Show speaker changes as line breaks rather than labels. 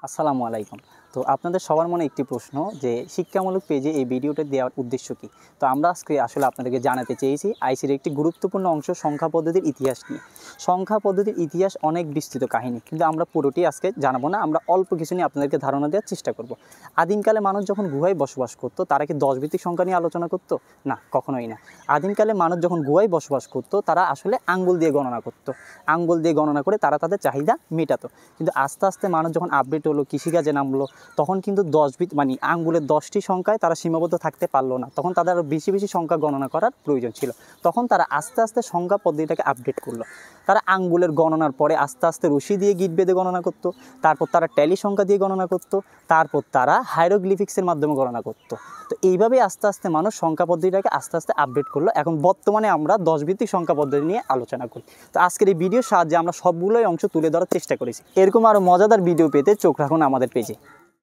আসসালামু আলাইকুম। তো আপনাদের সবার মনে একটি প্রশ্ন যে শিক্ষামূলক পেজে এই ভিডিওটা দেওয়ার উদ্দেশ্য কী। তো আমরা আজকে আসলে আপনাদেরকে জানাতে চেয়েছি আইসির একটি গুরুত্বপূর্ণ অংশ সংখ্যা পদ্ধতির ইতিহাস নিয়ে। সংখ্যা পদ্ধতির ইতিহাস অনেক বিস্তৃত কাহিনী, কিন্তু আমরা পুরোটি আজকে জানাবো না, আমরা অল্প কিছু নিয়ে আপনাদেরকে ধারণা দেওয়ার চেষ্টা করব। আদিমকালে মানুষ যখন গুহায় বসবাস করতো তারা কি 10 ভিত্তিক সংখ্যা নিয়ে আলোচনা করতো? না, কখনোই না। আদিমকালে মানুষ যখন গুহায় বসবাস করতো তারা আসলে আঙ্গুল দিয়ে গণনা করতো। আঙ্গুল দিয়ে গণনা করে তারা তাদের চাহিদা মেটাতো। কিন্তু আস্তে আস্তে মানুষ যখন আপডেট হলো, কৃষিকাজে নামলো, তখন কিন্তু 10 মানে আঙ্গুলের 10টি সংখ্যায় তারা সীমাবদ্ধ থাকতে পারলো না। তখন তাদের আরও বেশি বেশি সংখ্যা গণনা করার প্রয়োজন ছিল। তখন তারা আস্তে আস্তে সংখ্যা পদ্ধতিটাকে আপডেট করলো। তারা আঙ্গুলের গণনার পরে আস্তে আস্তে রশি দিয়ে গিট বেঁধে গণনা করতো। তারপর তারা ট্যালি সংখ্যা দিয়ে গণনা করতো। তারপর তারা হাইরোগ্লিফিক্সের মাধ্যমে গণনা করতো। তো এইভাবেই আস্তে আস্তে মানুষ সংখ্যা পদ্ধতিটাকে আস্তে আস্তে আপডেট করলো। এখন বর্তমানে আমরা 10 ভিত্তিক সংখ্যা পদ্ধতি নিয়ে আলোচনা করি। তো আজকের এই ভিডিওর সাহায্যে আমরা সবগুলোই অংশ তুলে ধরার চেষ্টা করেছি। এরকম আরও মজাদার ভিডিও পেতে চোখ রাখুন আমাদের পেজে।